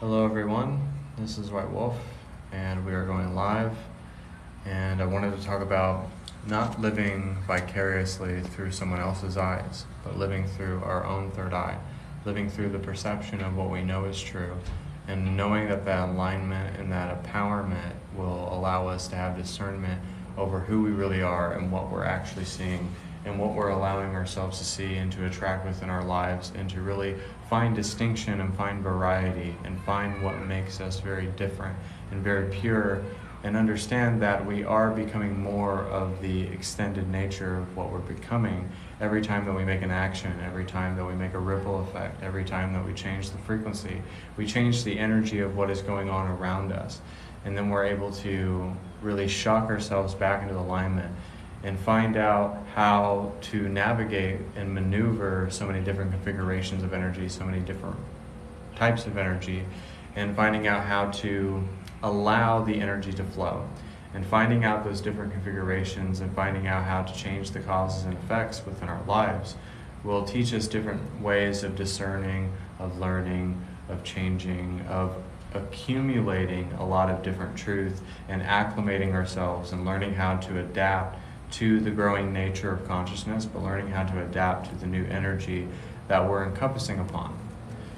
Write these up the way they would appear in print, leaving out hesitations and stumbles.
Hello everyone, this is White Wolf and we are going live, and I wanted to talk about not living vicariously through someone else's eyes, but living through our own third eye, living through the perception of what we know is true, and knowing that that alignment and that empowerment will allow us to have discernment over who we really are and what we're actually seeing and what we're allowing ourselves to see and to attract within our lives, and to really find distinction and find variety and find what makes us very different and very pure, and understand that we are becoming more of the extended nature of what we're becoming every time that we make an action, every time that we make a ripple effect, every time that we change the frequency, we change the energy of what is going on around us. And then we're able to really shock ourselves back into alignment and find out how to navigate and maneuver so many different configurations of energy, so many different types of energy, and finding out how to allow the energy to flow, and finding out those different configurations and finding out how to change the causes and effects within our lives will teach us different ways of discerning, of learning, of changing, of accumulating a lot of different truth and acclimating ourselves and learning how to adapt to the growing nature of consciousness, but learning how to adapt to the new energy that we're encompassing upon.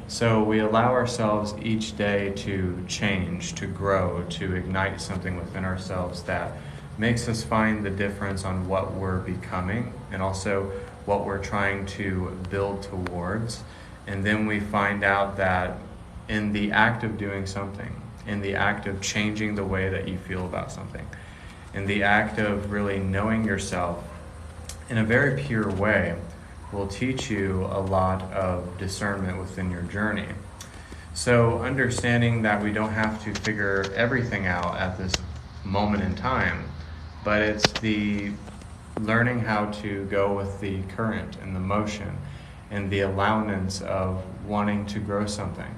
So we allow ourselves each day to change, to grow, to ignite something within ourselves that makes us find the difference on what we're becoming and also what we're trying to build towards. And then we find out that in the act of doing something, in the act of changing the way that you feel about something, in the act of really knowing yourself in a very pure way, will teach you a lot of discernment within your journey. So understanding that we don't have to figure everything out at this moment in time, but it's the learning how to go with the current and the motion and the allowance of wanting to grow something.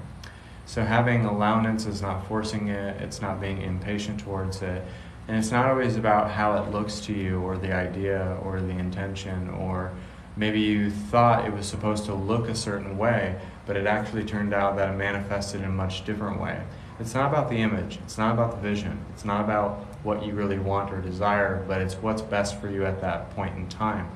So having allowance is not forcing it, it's not being impatient towards it, and it's not always about how it looks to you or the idea or the intention, or maybe you thought it was supposed to look a certain way, but it actually turned out that it manifested in a much different way. It's not about the image, it's not about the vision, it's not about what you really want or desire, but it's what's best for you at that point in time.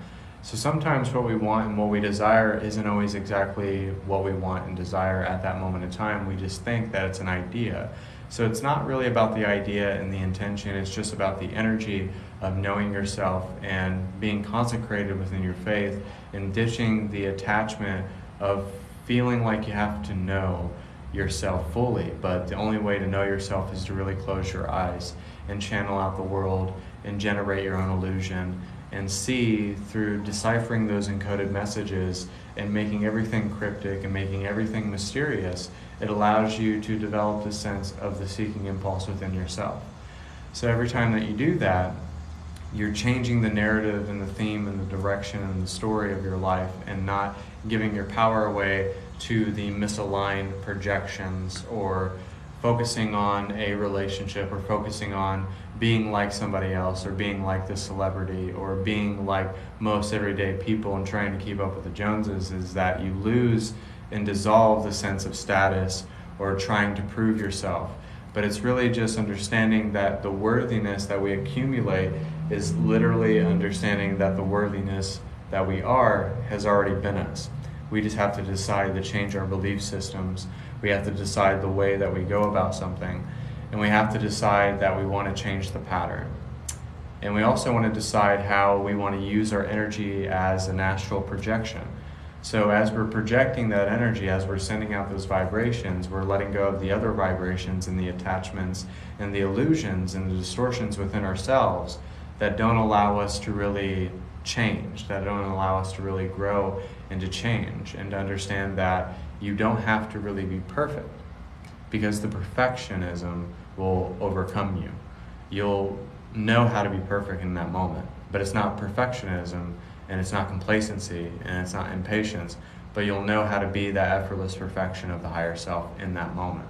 So sometimes what we want and what we desire isn't always exactly what we want and desire at that moment in time. We just think that it's an idea. So it's not really about the idea and the intention, it's just about the energy of knowing yourself and being consecrated within your faith and ditching the attachment of feeling like you have to know yourself fully. But the only way to know yourself is to really close your eyes and channel out the world and generate your own illusion and see through deciphering those encoded messages and making everything cryptic and making everything mysterious. It allows you to develop the sense of the seeking impulse within yourself. So every time that you do that, you're changing the narrative and the theme and the direction and the story of your life, and not giving your power away to the misaligned projections or focusing on a relationship or focusing on being like somebody else or being like the celebrity or being like most everyday people and trying to keep up with the Joneses. Is that you lose and dissolve the sense of status or trying to prove yourself. But it's really just understanding that the worthiness that we accumulate is literally understanding that the worthiness that we are has already been us. We just have to decide to change our belief systems. We have to decide the way that we go about something. And we have to decide that we want to change the pattern. And we also want to decide how we want to use our energy as an astral projection. So as we're projecting that energy, as we're sending out those vibrations, we're letting go of the other vibrations and the attachments and the illusions and the distortions within ourselves that don't allow us to really change, that don't allow us to really grow and to change, and to understand that you don't have to really be perfect, because the perfectionism will overcome you. You'll know how to be perfect in that moment, but it's not perfectionism, and it's not complacency, and it's not impatience, but you'll know how to be that effortless perfection of the higher self in that moment.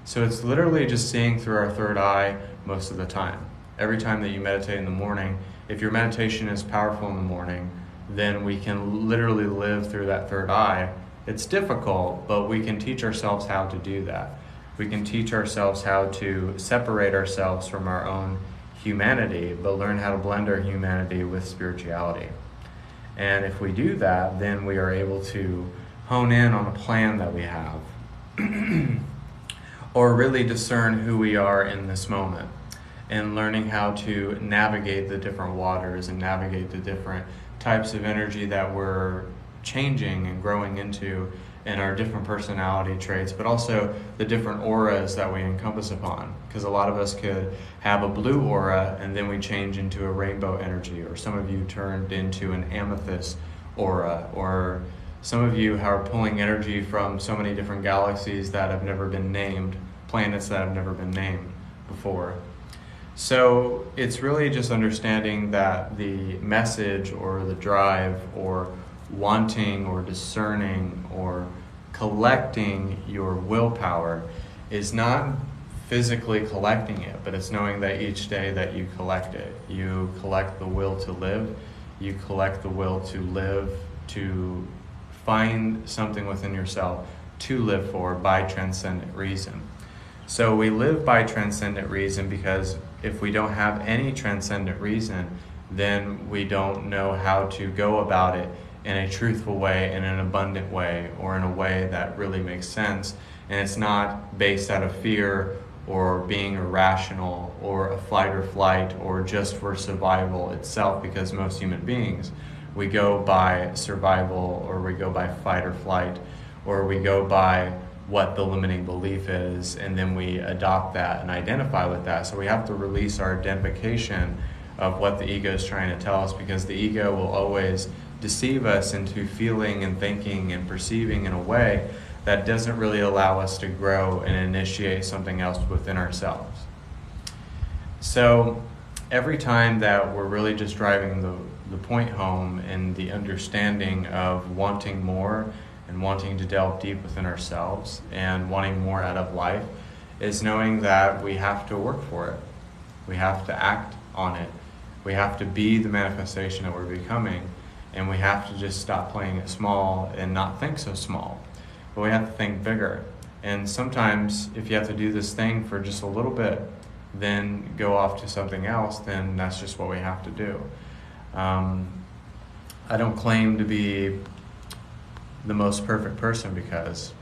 So it's literally just seeing through our third eye most of the time. Every time that you meditate in the morning, if your meditation is powerful in the morning, then we can literally live through that third eye. It's difficult, but we can teach ourselves how to do that. We can teach ourselves how to separate ourselves from our own humanity, but learn how to blend our humanity with spirituality. And if we do that, then we are able to hone in on a plan that we have, or really discern who we are in this moment, and learning how to navigate the different waters and navigate the different types of energy that we're changing and growing into in our different personality traits, but also the different auras that we encompass upon. Because a lot of us could have a blue aura and then we change into a rainbow energy, or some of you turned into an amethyst aura, or some of you are pulling energy from so many different galaxies that have never been named, planets that have never been named before. So it's really just understanding that the message or the drive or wanting or discerning or collecting your willpower is not physically collecting it, but it's knowing that each day that you collect it, you collect the will to live, you collect the will to live, to find something within yourself to live for by transcendent reason. So we live by transcendent reason because if we don't have any transcendent reason, then we don't know how to go about it in a truthful way, in an abundant way, or in a way that really makes sense. And it's not based out of fear or being irrational or a fight or flight or just for survival itself, because most human beings, we go by survival, or we go by fight or flight, or we go by what the limiting belief is, and then we adopt that and identify with that. So we have to release our identification of what the ego is trying to tell us, because the ego will always deceive us into feeling and thinking and perceiving in a way that doesn't really allow us to grow and initiate something else within ourselves. So every time that we're really just driving the point home and the understanding of wanting more and wanting to delve deep within ourselves and wanting more out of life, is knowing that we have to work for it. We have to act on it. We have to be the manifestation that we're becoming, and we have to just stop playing it small and not think so small. But we have to think bigger. And sometimes if you have to do this thing for just a little bit, then go off to something else, then that's just what we have to do. I don't claim to be the most perfect person, because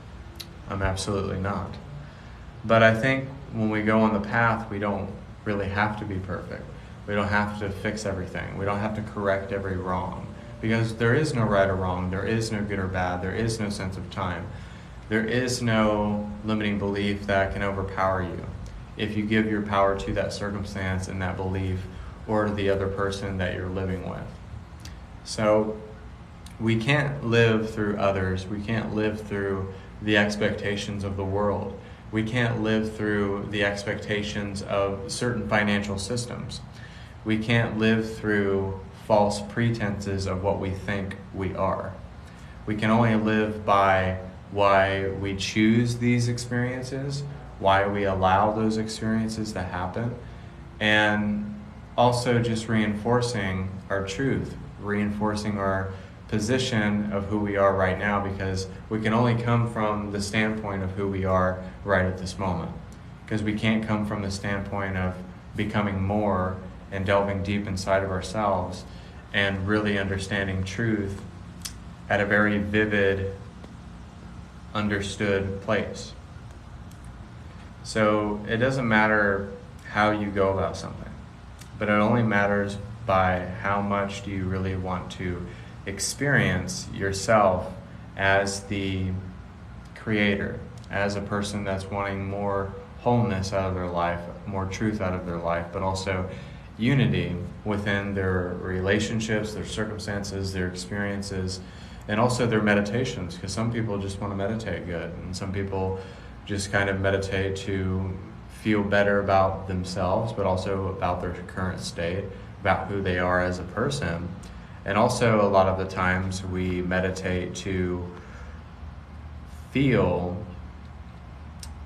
I'm absolutely not. But I think when we go on the path, we don't really have to be perfect. We don't have to fix everything. We don't have to correct every wrong, because there is no right or wrong. There is no good or bad. There is no sense of time. There is no limiting belief that can overpower you if you give your power to that circumstance and that belief, or the other person that you're living with. So we can't live through others. We can't live through the expectations of the world. We can't live through the expectations of certain financial systems. We can't live through false pretenses of what we think we are. We can only live by why we choose these experiences, why we allow those experiences to happen, and also just reinforcing our truth, reinforcing our position of who we are right now, because we can only come from the standpoint of who we are right at this moment. Because we can't come from the standpoint of becoming more and delving deep inside of ourselves and really understanding truth at a very vivid, understood place. So it doesn't matter how you go about something, but it only matters by how much do you really want to experience yourself as the creator, as a person that's wanting more wholeness out of their life, more truth out of their life, but also unity within their relationships, their circumstances, their experiences, and also their meditations, because some people just want to meditate good, and some people just kind of meditate to feel better about themselves, but also about their current state, about who they are as a person. And also a lot of the times we meditate to feel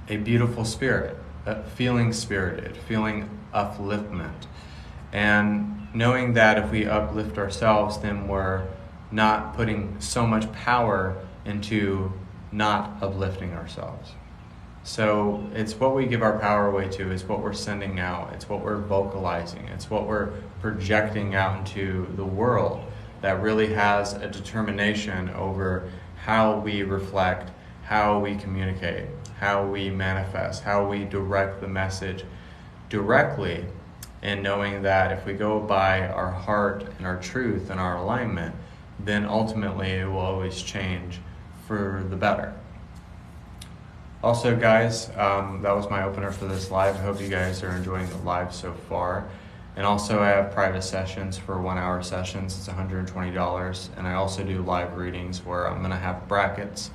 a beautiful spirit, feeling spirited, feeling upliftment. And knowing that if we uplift ourselves, then we're not putting so much power into not uplifting ourselves. So it's what we give our power away to, it's what we're sending out, it's what we're vocalizing, it's what we're projecting out into the world that really has a determination over how we reflect, how we communicate, how we manifest, how we direct the message directly, and knowing that if we go by our heart and our truth and our alignment, then ultimately it will always change for the better. Also, guys, that was my opener for this live. I hope you guys are enjoying the live so far. And also, I have private sessions for 1 hour sessions. It's $120. And I also do live readings where I'm going to have brackets.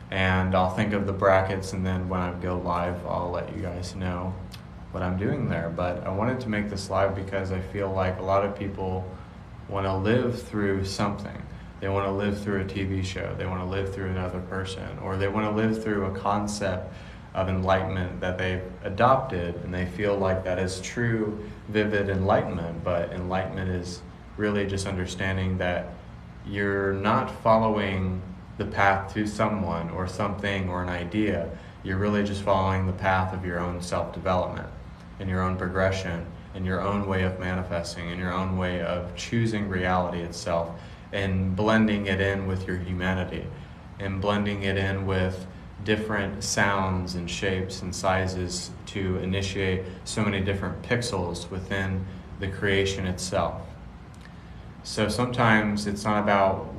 And I'll think of the brackets, and then when I go live, I'll let you guys know what I'm doing there. But I wanted to make this live because I feel like a lot of people want to live through something. They want to live through a TV show. They want to live through another person, or they want to live through a concept of enlightenment that they've adopted, and they feel like that is true, vivid enlightenment. But enlightenment is really just understanding that you're not following the path to someone or something or an idea. You're really just following the path of your own self-development and your own progression and your own way of manifesting and your own way of choosing reality itself, and blending it in with your humanity, and blending it in with different sounds and shapes and sizes to initiate so many different pixels within the creation itself. So sometimes it's not about,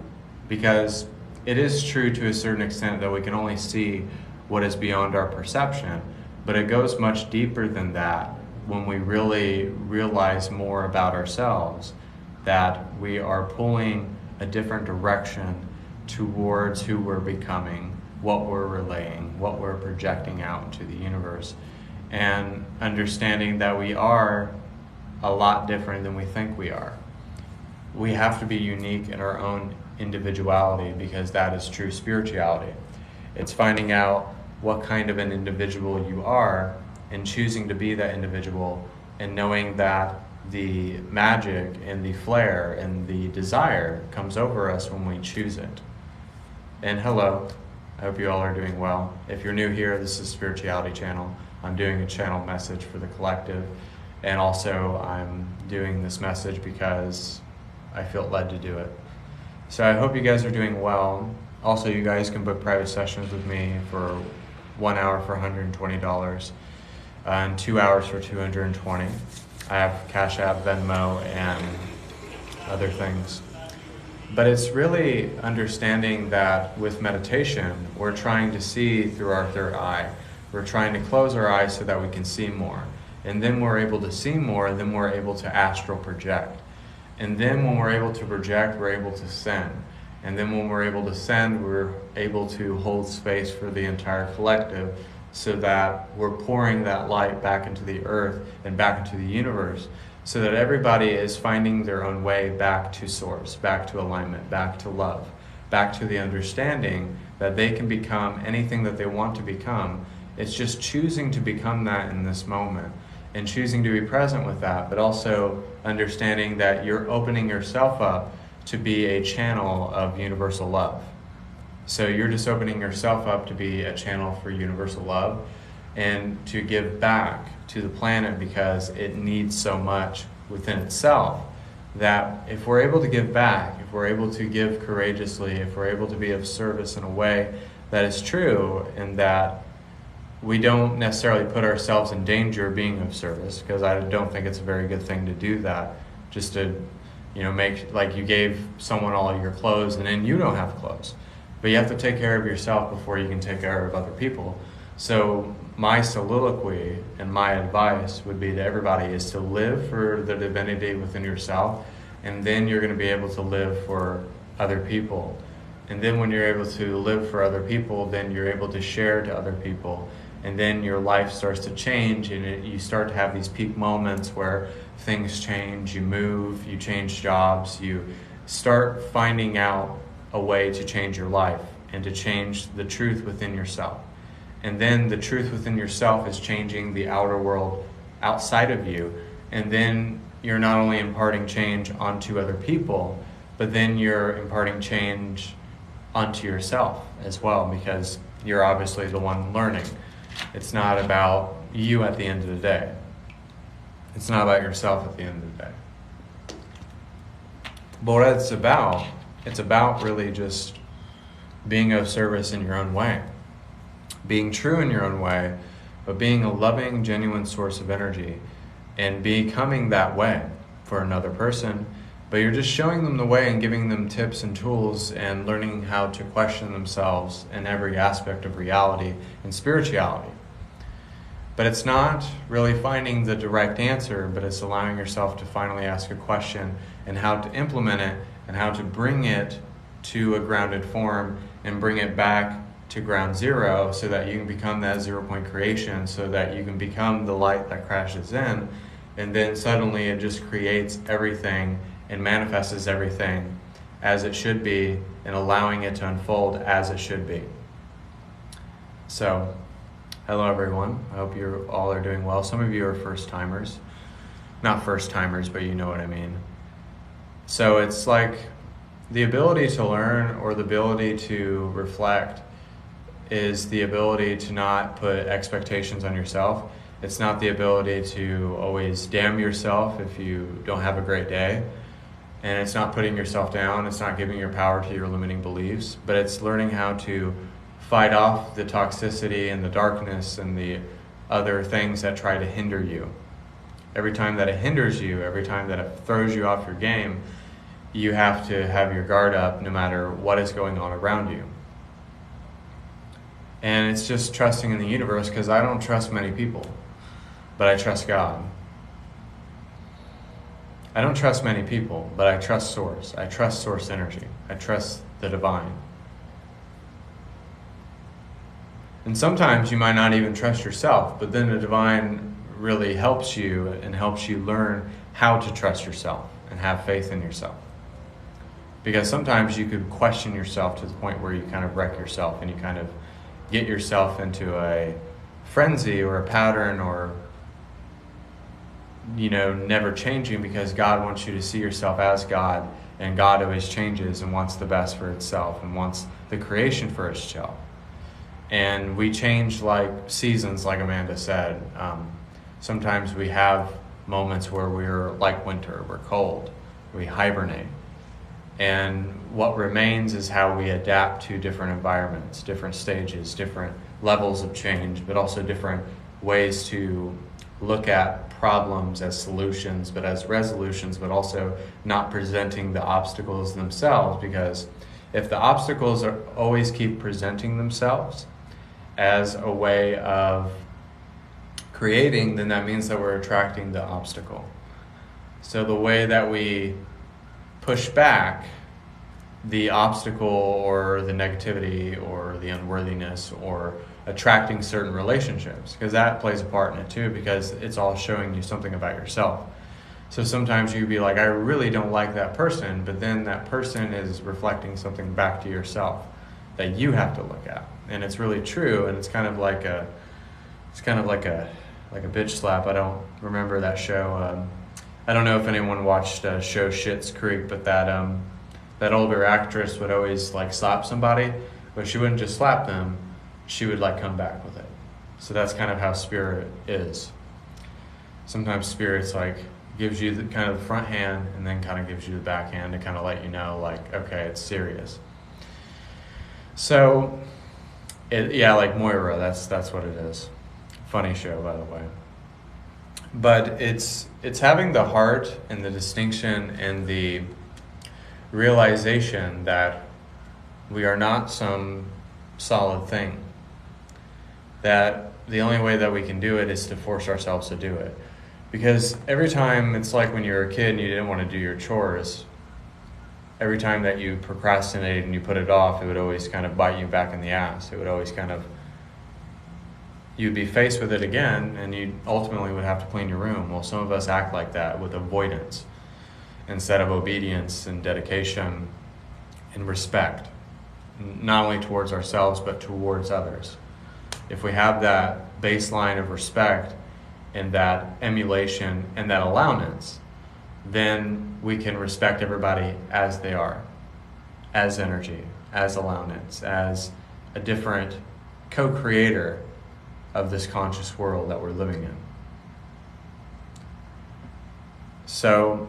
because it is true to a certain extent that we can only see what is beyond our perception, but it goes much deeper than that when we really realize more about ourselves, that we are pulling a different direction towards who we're becoming, what we're relaying, what we're projecting out into the universe, and understanding that we are a lot different than we think we are. We have to be unique in our own individuality, because that is true spirituality. It's finding out what kind of an individual you are and choosing to be that individual, and knowing that the magic and the flair and the desire comes over us when we choose it. And hello, I hope you all are doing well. If you're new here, this is Spirituality Channel. I'm doing a channel message for the collective, and also I'm doing this message because I felt led to do it. So I hope you guys are doing well. Also, you guys can book private sessions with me for 1 hour for $120 and 2 hours for $220. I have Cashapp, Venmo, and other things. But it's really understanding that with meditation, we're trying to see through our third eye. We're trying to close our eyes so that we can see more. And then we're able to see more, and then we're able to astral project. And then when we're able to project, we're able to send. And then when we're able to send, we're able to hold space for the entire collective, so that we're pouring that light back into the earth and back into the universe, so that everybody is finding their own way back to source, back to alignment, back to love, back to the understanding that they can become anything that they want to become. It's just choosing to become that in this moment, and choosing to be present with that, but also understanding that you're opening yourself up to be a channel of universal love. So you're just opening yourself up to be a channel for universal love and to give back to the planet, because it needs so much within itself, that if we're able to give back, if we're able to give courageously, if we're able to be of service in a way that is true, and that we don't necessarily put ourselves in danger of being of service, because I don't think it's a very good thing to do that, just to, make like you gave someone all your clothes and then you don't have clothes. But you have to take care of yourself before you can take care of other people. So my soliloquy and my advice would be to everybody is to live for the divinity within yourself, and then you're going to be able to live for other people. And then when you're able to live for other people, then you're able to share to other people. And then your life starts to change, and you start to have these peak moments where things change, you move, you change jobs, you start finding out a way to change your life and to change the truth within yourself. And then the truth within yourself is changing the outer world outside of you. And then you're not only imparting change onto other people, but then you're imparting change onto yourself as well, because you're obviously the one learning. It's not about you at the end of the day. It's not about yourself at the end of the day. But what it's about really just being of service in your own way. Being true in your own way, but being a loving, genuine source of energy and becoming that way for another person. But you're just showing them the way and giving them tips and tools and learning how to question themselves in every aspect of reality and spirituality. But it's not really finding the direct answer, but it's allowing yourself to finally ask a question and how to implement it and how to bring it to a grounded form and bring it back to ground zero so that you can become that 0 point creation, so that you can become the light that crashes in, and then suddenly it just creates everything and manifests everything as it should be and allowing it to unfold as it should be. So, hello everyone. I hope you all are doing well. Some of you are first timers. Not first timers, but you know what I mean. So it's like the ability to learn or the ability to reflect is the ability to not put expectations on yourself. It's not the ability to always damn yourself if you don't have a great day. And it's not putting yourself down. It's not giving your power to your limiting beliefs. But it's learning how to fight off the toxicity and the darkness and the other things that try to hinder you. Every time that it hinders you, every time that it throws you off your game, you have to have your guard up no matter what is going on around you. And it's just trusting in the universe, because I don't trust many people, but I trust God. I don't trust many people, but I trust Source. I trust Source energy. I trust the divine. And sometimes you might not even trust yourself, but then the divine really helps you and helps you learn how to trust yourself and have faith in yourself. Because sometimes you could question yourself to the point where you kind of wreck yourself and you kind of get yourself into a frenzy or a pattern or, never changing, because God wants you to see yourself as God, and God always changes and wants the best for itself and wants the creation for itself. And we change like seasons, like Amanda said. Sometimes we have moments where we're like winter, we're cold, we hibernate. And what remains is how we adapt to different environments, different stages, different levels of change, but also different ways to look at problems as solutions, but as resolutions, but also not presenting the obstacles themselves. Because if the obstacles always keep presenting themselves as a way of creating, then that means that we're attracting the obstacle. So the way that we push back the obstacle or the negativity or the unworthiness or attracting certain relationships, because that plays a part in it too, because it's all showing you something about yourself. So sometimes you'd be like, I really don't like that person, but then that person is reflecting something back to yourself that you have to look at. And it's really true, and it's kind of like a bitch slap. I don't remember that show. I don't know if anyone watched show Schitt's Creek, but that older actress would always like slap somebody, but she wouldn't just slap them, she would like come back with it. So that's kind of how spirit is. Sometimes spirit's like gives you the kind of the front hand and then kind of gives you the back hand to kind of let you know, like, okay, it's serious. So, like Moira, that's what it is. Funny show, by the way. But it's having the heart and the distinction and the realization that we are not some solid thing. That the only way that we can do it is to force ourselves to do it. Because every time, it's like when you were a kid and you didn't want to do your chores, every time that you procrastinated and you put it off, it would always kind of bite you back in the ass. It would always you'd be faced with it again, and you ultimately would have to clean your room. Well, some of us act like that with avoidance instead of obedience and dedication and respect, not only towards ourselves, but towards others. If we have that baseline of respect and that emulation and that allowance, then we can respect everybody as they are, as energy, as allowance, as a different co-creator of this conscious world that we're living in. So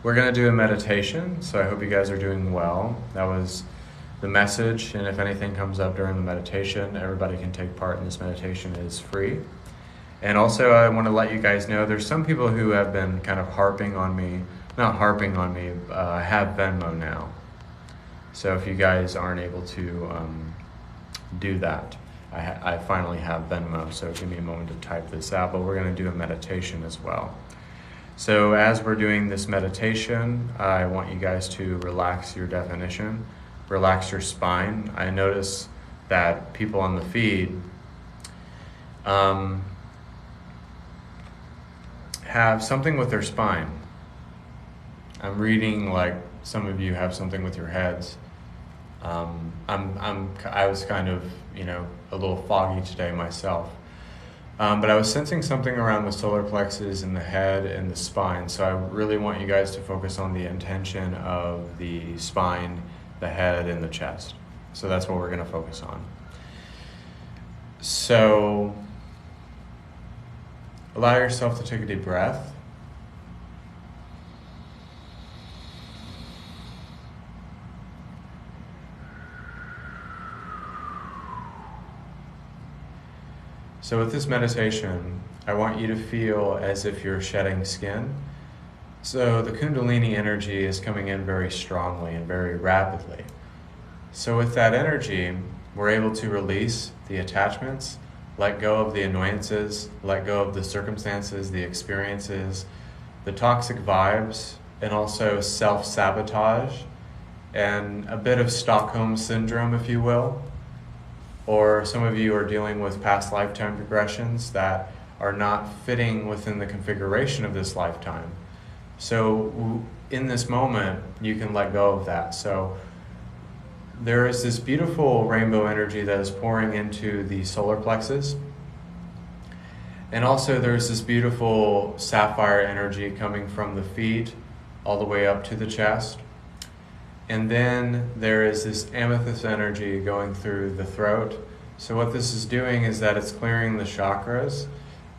we're going to do a meditation, so I hope you guys are doing well. That was the message, and if anything comes up during the meditation, everybody can take part in this meditation. It is free. And also I want to let you guys know there's some people who have been kind of harping on me, not harping on me, I have Venmo now. So if you guys aren't able to do that, I finally have Venmo, so give me a moment to type this out, but we're going to do a meditation as well. So as we're doing this meditation, I want you guys to relax your definition, relax your spine. I notice that people on the feed have something with their spine. I'm reading like some of you have something with your heads. I was kind of, a little foggy today myself. But I was sensing something around the solar plexus and the head and the spine. So I really want you guys to focus on the intention of the spine, the head, and the chest. So that's what we're going to focus on. So allow yourself to take a deep breath. So with this meditation, I want you to feel as if you're shedding skin. So the Kundalini energy is coming in very strongly and very rapidly. So with that energy, we're able to release the attachments, let go of the annoyances, let go of the circumstances, the experiences, the toxic vibes, and also self-sabotage, and a bit of Stockholm syndrome, if you will. Or some of you are dealing with past lifetime regressions that are not fitting within the configuration of this lifetime. So in this moment, you can let go of that. So there is this beautiful rainbow energy that is pouring into the solar plexus. And also there's this beautiful sapphire energy coming from the feet all the way up to the chest. And then there is this amethyst energy going through the throat. So what this is doing is that it's clearing the chakras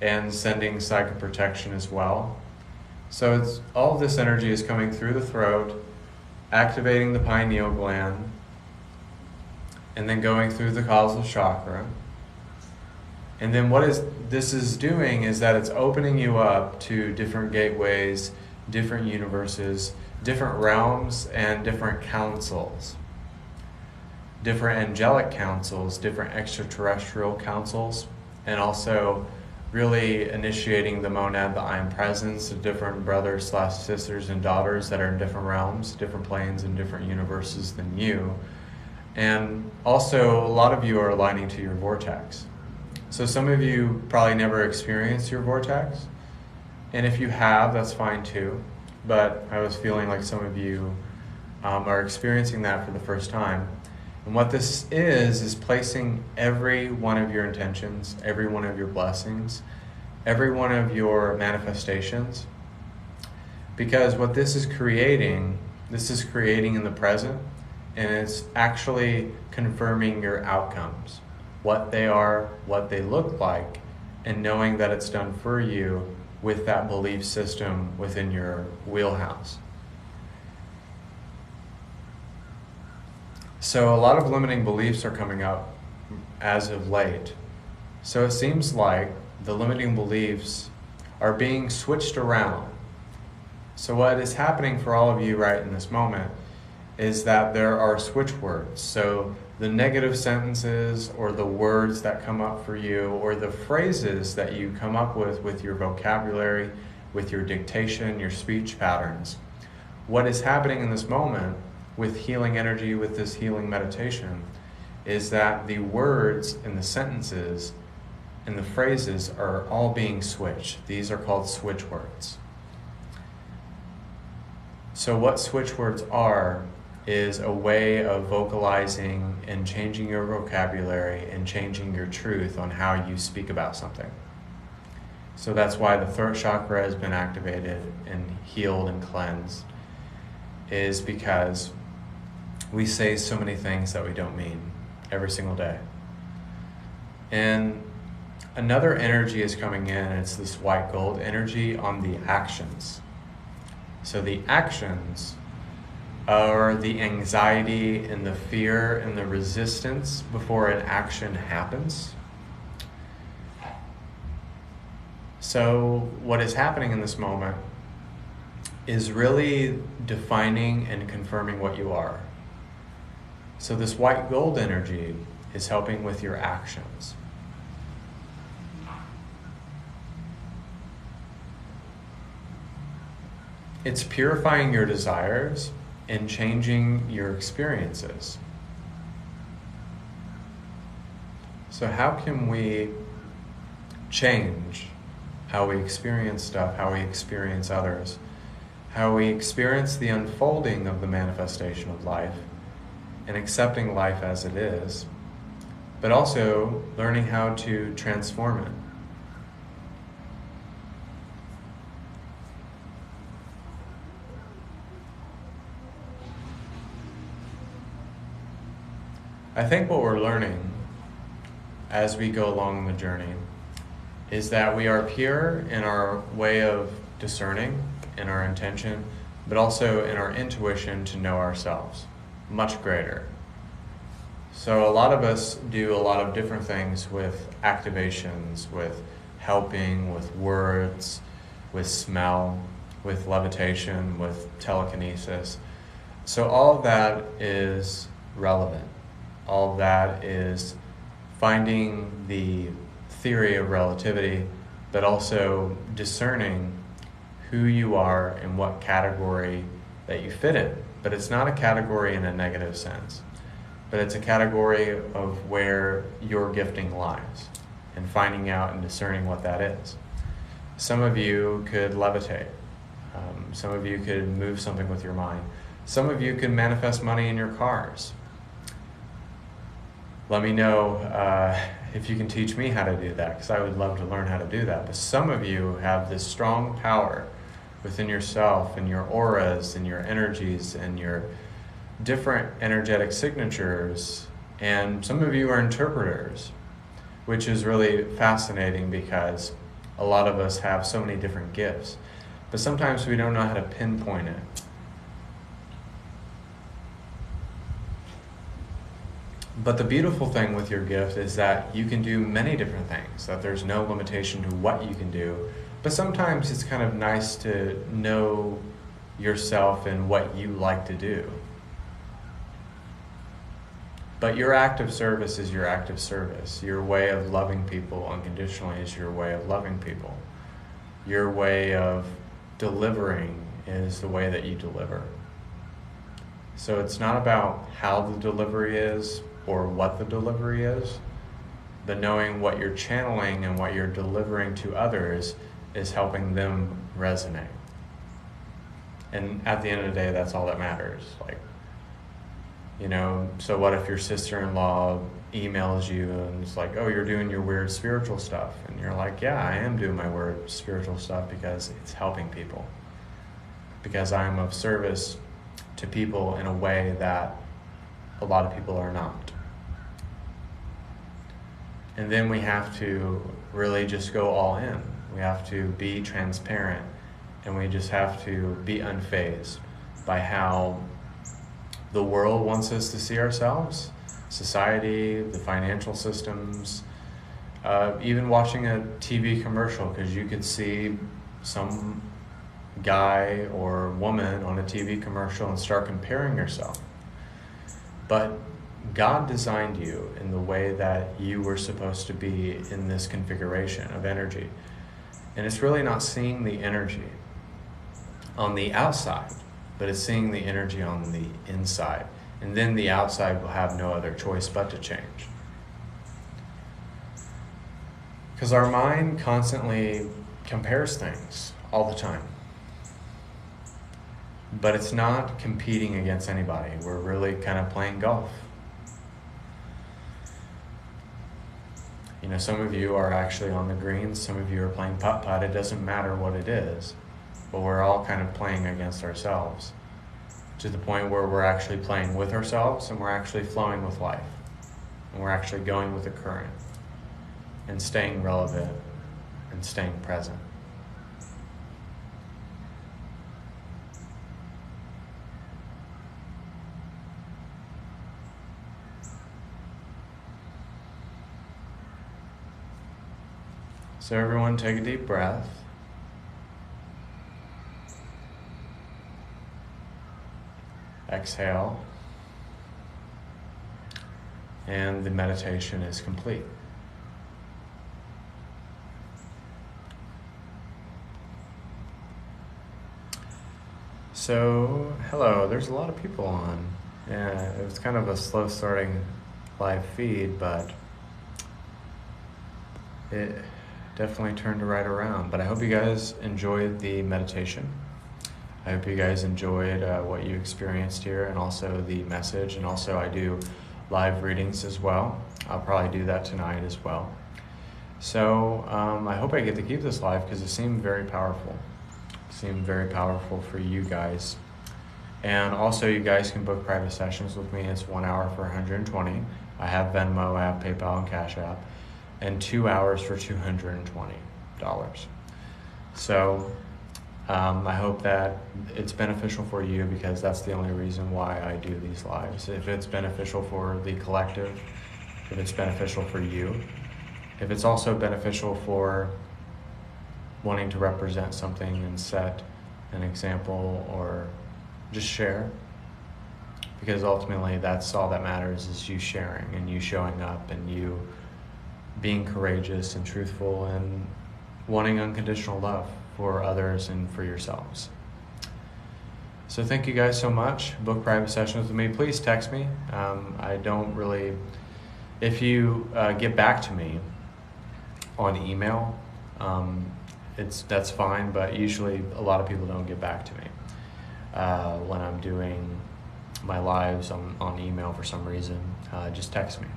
and sending psychic protection as well. So all of this energy is coming through the throat, activating the pineal gland, and then going through the causal chakra. And then what this is doing is that it's opening you up to different gateways, different universes, different realms, and different councils. Different angelic councils, different extraterrestrial councils, and also really initiating the monad, the I am presence, of different brothers/sisters and daughters that are in different realms, different planes, and different universes than you. And also, a lot of you are aligning to your vortex. So some of you probably never experienced your vortex, and if you have, that's fine too. But I was feeling like some of you are experiencing that for the first time. And what this is placing every one of your intentions, every one of your blessings, every one of your manifestations. Because what this is creating in the present, and it's actually confirming your outcomes, what they are, what they look like, and knowing that it's done for you with that belief system within your wheelhouse. So a lot of limiting beliefs are coming up as of late. So it seems like the limiting beliefs are being switched around. So what is happening for all of you right in this moment is that there are switch words. So the negative sentences or the words that come up for you or the phrases that you come up with your vocabulary, with your dictation, your speech patterns. What is happening in this moment with healing energy, with this healing meditation, is that the words and the sentences and the phrases are all being switched. These are called switch words. So what switch words are is a way of vocalizing and changing your vocabulary and changing your truth on how you speak about something. So that's why the throat chakra has been activated and healed and cleansed, is because we say so many things that we don't mean every single day. And another energy is coming in, and it's this white gold energy on the actions. So the actions are the anxiety and the fear and the resistance before an action happens. So what is happening in this moment is really defining and confirming what you are. So this white gold energy is helping with your actions. It's purifying your desires and changing your experiences. So how can we change how we experience stuff, how we experience others, how we experience the unfolding of the manifestation of life and accepting life as it is, but also learning how to transform it? I think what we're learning as we go along the journey is that we are pure in our way of discerning, in our intention, but also in our intuition to know ourselves, much greater. So a lot of us do a lot of different things with activations, with helping, with words, with smell, with levitation, with telekinesis. So all of that is relevant. All of that is finding the theory of relativity, but also discerning who you are and what category that you fit in. But it's not a category in a negative sense, but it's a category of where your gifting lies and finding out and discerning what that is. Some of you could levitate. Some of you could move something with your mind. Some of you can manifest money in your cars. Let me know if you can teach me how to do that, because I would love to learn how to do that. But some of you have this strong power within yourself and your auras and your energies and your different energetic signatures. And some of you are interpreters, which is really fascinating because a lot of us have so many different gifts. But sometimes we don't know how to pinpoint it. But the beautiful thing with your gift is that you can do many different things, that there's no limitation to what you can do. But sometimes it's kind of nice to know yourself and what you like to do. But your act of service is your act of service. Your way of loving people unconditionally is your way of loving people. Your way of delivering is the way that you deliver. So it's not about how the delivery is or what the delivery is, but knowing what you're channeling and what you're delivering to others is helping them resonate. And at the end of the day, that's all that matters. Like, you know, so what if your sister-in-law emails you and it's like, oh, you're doing your weird spiritual stuff. And you're like, yeah, I am doing my weird spiritual stuff because it's helping people. Because I'm of service to people in a way that a lot of people are not. And then we have to really just go all in. We have to be transparent, and we just have to be unfazed by how the world wants us to see ourselves, society, the financial systems, even watching a TV commercial, because you could see some guy or woman on a TV commercial and start comparing yourself. But God designed you in the way that you were supposed to be in this configuration of energy. And it's really not seeing the energy on the outside, but it's seeing the energy on the inside. And then the outside will have no other choice but to change. Because our mind constantly compares things all the time. But it's not competing against anybody. We're really kind of playing golf. You know, some of you are actually on the greens, some of you are playing putt-putt. It doesn't matter what it is, but we're all kind of playing against ourselves to the point where we're actually playing with ourselves and we're actually flowing with life and we're actually going with the current. and staying relevant and staying present. So everyone take a deep breath. Exhale. And the meditation is complete. So, hello, there's a lot of people on. Yeah, it was kind of a slow starting live feed, but it definitely turned right around. But I hope you guys enjoyed the meditation. I hope you guys enjoyed what you experienced here, and also the message. And also I do live readings as well. I'll probably do that tonight as well. So I hope I get to keep this live because it seemed very powerful. It seemed very powerful for you guys. And also you guys can book private sessions with me. It's 1 hour for $120. I have Venmo, I have PayPal and Cashapp. And 2 hours for $220. So I hope that it's beneficial for you, because that's the only reason why I do these lives. If it's beneficial for the collective, if it's beneficial for you, if it's also beneficial for wanting to represent something and set an example or just share, because ultimately that's all that matters, is you sharing and you showing up and you being courageous and truthful and wanting unconditional love for others and for yourselves. So thank you guys so much. Book private sessions with me. Please text me. I don't really, if you get back to me on email, that's fine, but usually a lot of people don't get back to me when I'm doing my lives on email for some reason. Just text me.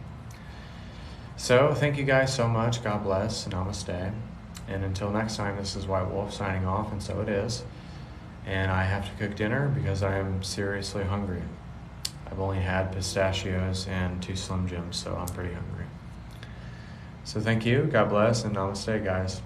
So thank you guys so much. God bless. Namaste. And until next time, this is White Wolf signing off, and so it is. And I have to cook dinner because I am seriously hungry. I've only had pistachios and 2 Slim Jims, so I'm pretty hungry. So thank you, God bless, and namaste, guys.